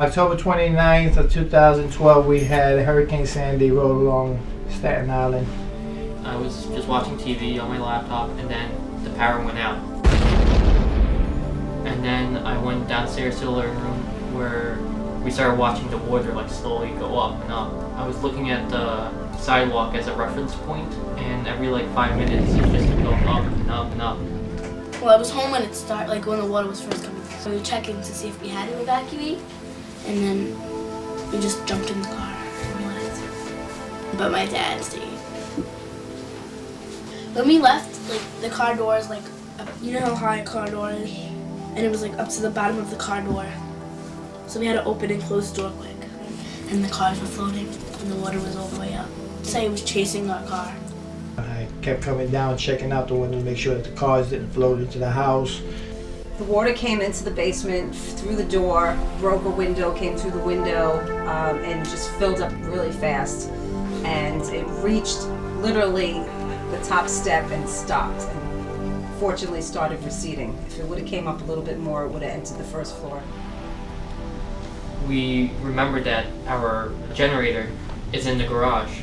October 29th of 2012, we had Hurricane Sandy roll along Staten Island. I was just watching TV on my laptop, and then the power went out. And then I went downstairs to the living room where we started watching the water like slowly go up and up. I was looking at the sidewalk as a reference point, and every like 5 minutes it just kept going up and up and up. Well, I was home when it started, like when the water was first coming. So we were checking to see if we had to evacuate, and then we just jumped in the car and we left. But my dad stayed. When we left, like the car door is like, up, you know how high a car door is? And it was like up to the bottom of the car door. So we had to open and close the door quick. And the cars were floating and the water was all the way up. Say it was chasing our car. I kept coming down, checking out the window to make sure that the cars didn't float into the house. The water came into the basement through the door, broke a window, came through the window, and just filled up really fast. And it reached literally the top step and stopped, and fortunately started receding. If it would have came up a little bit more, it would have entered the first floor. We remembered that our generator is in the garage.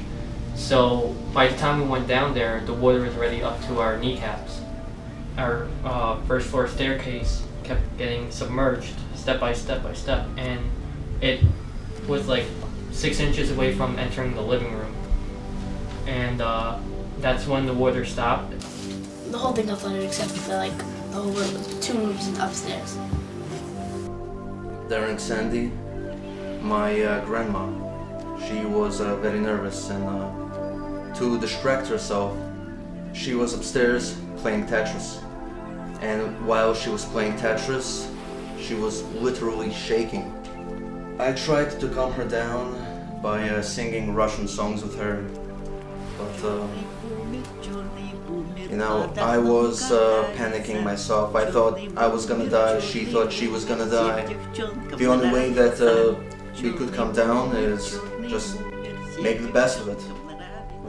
So by the time we went down there, the water was already up to our kneecaps. Our first floor staircase kept getting submerged step by step by step, and it was like 6 inches away from entering the living room. And that's when the water stopped. The whole thing got flooded except for like the whole room, 2 rooms and upstairs. During Sandy, my grandma, she was very nervous, and to distract herself, she was upstairs playing Tetris. And while she was playing Tetris, she was literally shaking. I tried to calm her down by singing Russian songs with her, but you know, I was panicking myself. I thought I was gonna die, she thought she was gonna die. The only way that we could come down is just make the best of it.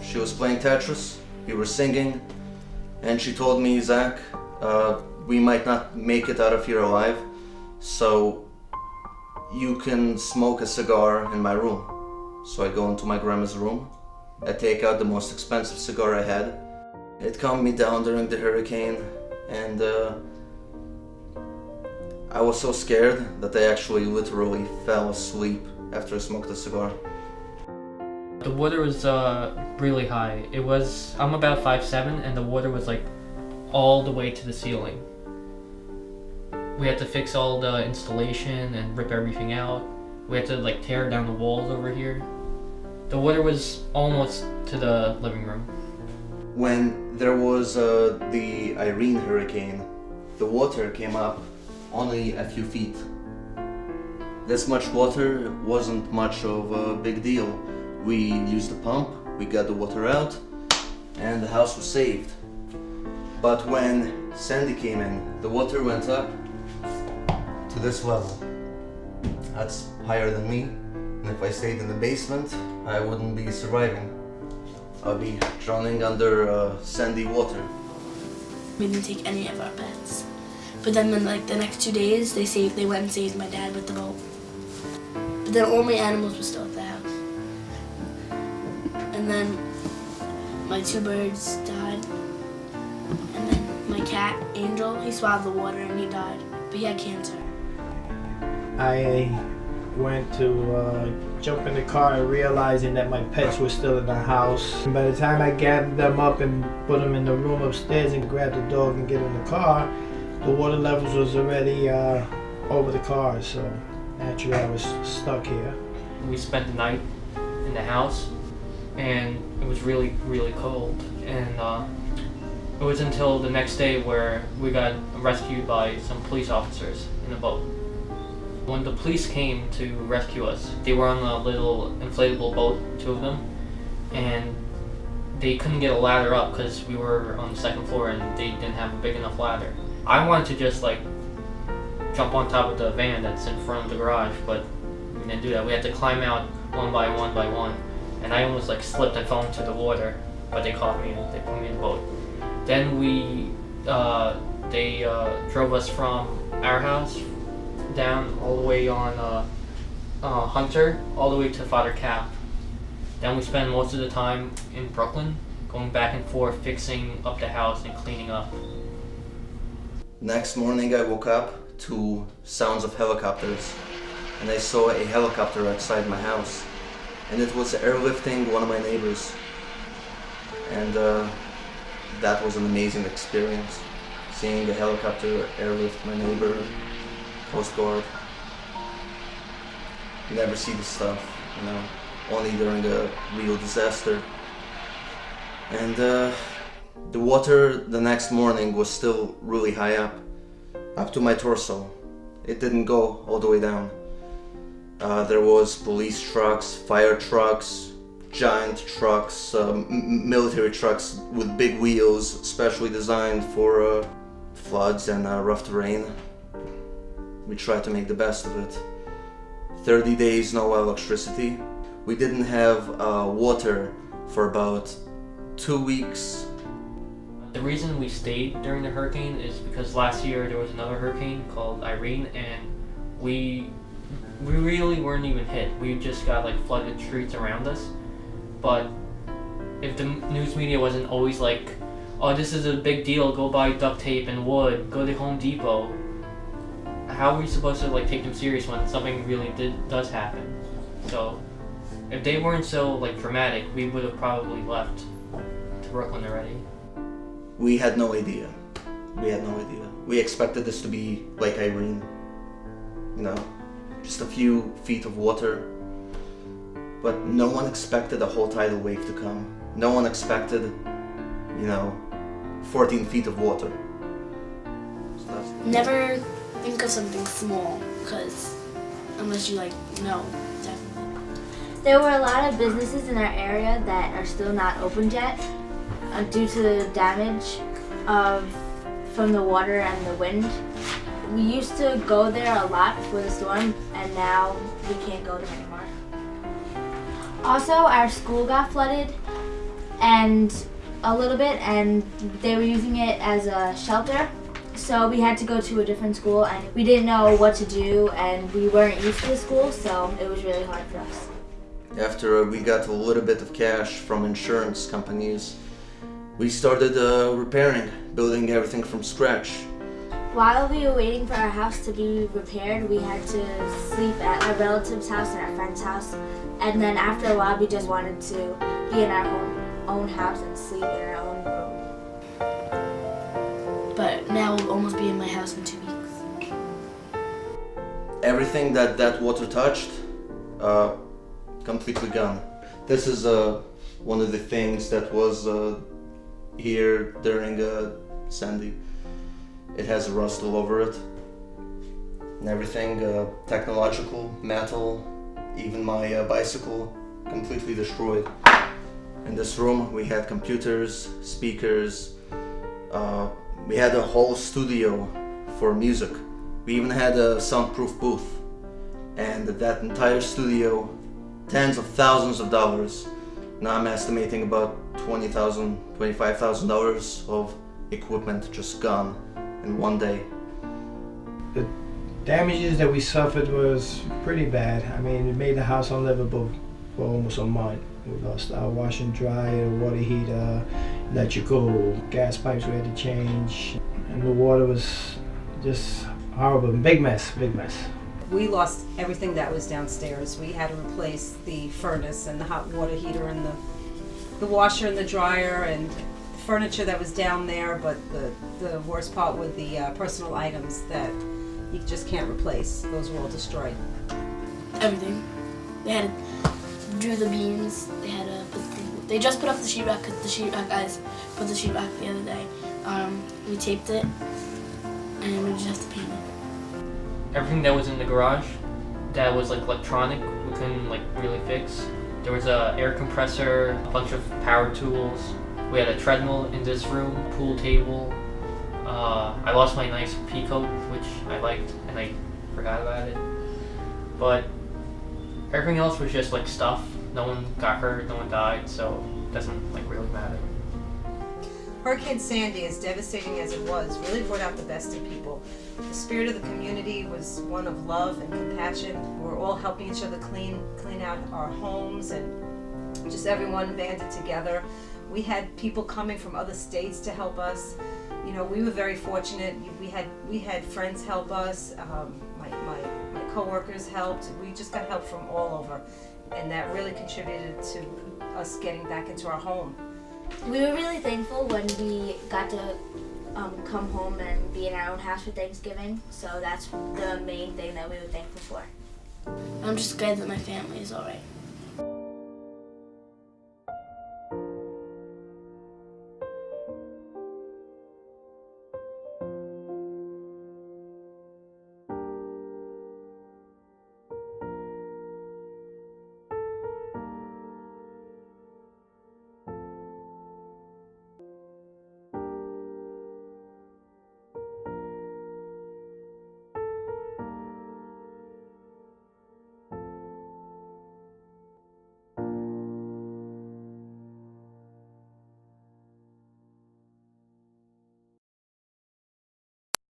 She was playing Tetris, we were singing, and she told me, Zach, we might not make it out of here alive, so you can smoke a cigar in my room. So I go into my grandma's room, I take out the most expensive cigar I had. It calmed me down during the hurricane, and I was so scared that I actually literally fell asleep after I smoked a cigar. The water was really high. I'm about 5'7", and the water was like all the way to the ceiling. We had to fix all the installation and rip everything out. We had to like tear down the walls over here. The water was almost to the living room. When there was the Irene hurricane, the water came up only a few feet. This much water wasn't much of a big deal. We used the pump, we got the water out, and the house was saved. But when Sandy came in, the water went up to this level. That's higher than me, and if I stayed in the basement, I wouldn't be surviving. I'll be drowning under sandy water. We didn't take any of our pets. But then like the next 2 days, they went and saved my dad with the boat. But then all my animals were still at the house. And then my 2 birds died. And then my cat, Angel, he swallowed the water and he died. But he had cancer. I went to jump in the car and realizing that my pets were still in the house. And by the time I gathered them up and put them in the room upstairs and grabbed the dog and get in the car, the water levels was already over the car, so naturally I was stuck here. We spent the night in the house, and it was really, really cold. And it was until the next day where we got rescued by some police officers in a boat. When the police came to rescue us, they were on a little inflatable boat, 2 of them, and they couldn't get a ladder up because we were on the 2nd floor and they didn't have a big enough ladder. I wanted to just like jump on top of the van that's in front of the garage, but we didn't do that. We had to climb out one by one, and I almost like slipped and fell into the water, but they caught me and they put me in the boat. Then they drove us from our house down all the way on Hunter all the way to Father Cap. Then we spend most of the time in Brooklyn, going back and forth, fixing up the house and cleaning up. Next morning I woke up to sounds of helicopters, and I saw a helicopter outside my house, and it was airlifting one of my neighbors, and that was an amazing experience, seeing a helicopter airlift my neighbor, Coast Guard. You never see this stuff, you know, only during a real disaster. And the water the next morning was still really high up to my torso. It didn't go all the way down. There was police trucks, fire trucks, giant trucks, military trucks with big wheels, specially designed for floods and rough terrain. We tried to make the best of it. 30 days, no electricity. We didn't have water for about 2 weeks. The reason we stayed during the hurricane is because last year there was another hurricane called Irene, and we really weren't even hit. We just got like flooded streets around us. But if the news media wasn't always like, oh, this is a big deal, go buy duct tape and wood, go to Home Depot, how are we supposed to like take them serious when something really does happen? So if they weren't so like dramatic, we would have probably left to Brooklyn already. We had no idea. We expected this to be like Irene, you know, just a few feet of water. But no one expected a whole tidal wave to come. No one expected, you know, 14 feet of water. So Never think of something small, because unless you know, definitely. There were a lot of businesses in our area that are still not opened yet due to the damage from the water and the wind. We used to go there a lot before the storm, and now we can't go there anymore. Also, our school got flooded and a little bit, and they were using it as a shelter. So we had to go to a different school, and we didn't know what to do, and we weren't used to the school, so it was really hard for us. after we got a little bit of cash from insurance companies, we started repairing, building everything from scratch. While we were waiting for our house to be repaired, we had to sleep at our relative's house and our friend's house. And then after a while, we just wanted to be in our own house and sleep in our own room. But now we'll almost be in my house in 2 weeks. Everything that water touched, completely gone. This is one of the things that was here during Sandy. It has rust all over it and everything, technological, metal, even my bicycle, completely destroyed. In this room we had computers, speakers, we had a whole studio for music. We even had a soundproof booth, and that entire studio, tens of thousands of dollars. Now I'm estimating about $20,000, $25,000 of equipment just gone in one day. The damages that we suffered was pretty bad. I mean, it made the house unlivable for almost a month. We lost our washer and dryer, water heater, electrical, gas pipes we had to change, and the water was just horrible. Big mess, big mess. We lost everything that was downstairs. We had to replace the furnace and the hot water heater and the washer and the dryer and furniture that was down there, but the worst part were the personal items that you just can't replace. Those were all destroyed. Everything. They had to do the beams. They just put up the sheetrock because the sheetrock guys put the sheetrock the other day. We taped it, and we just have to paint it. Everything that was in the garage that was like electronic, we couldn't like really fix. There was a air compressor, a bunch of power tools. We had a treadmill in this room, pool table. I lost my nice pea coat, which I liked, and I forgot about it. But everything else was just like stuff. No one got hurt, no one died, so it doesn't like really matter. Hurricane Sandy, as devastating as it was, really brought out the best in people. The spirit of the community was one of love and compassion. We were all helping each other clean out our homes, and just everyone banded together. We had people coming from other states to help us. You know, we were very fortunate. We had friends help us. My coworkers helped. We just got help from all over, and that really contributed to us getting back into our home. We were really thankful when we got to come home and be in our own house for Thanksgiving. So that's the main thing that we were thankful for. I'm just glad that my family is all right.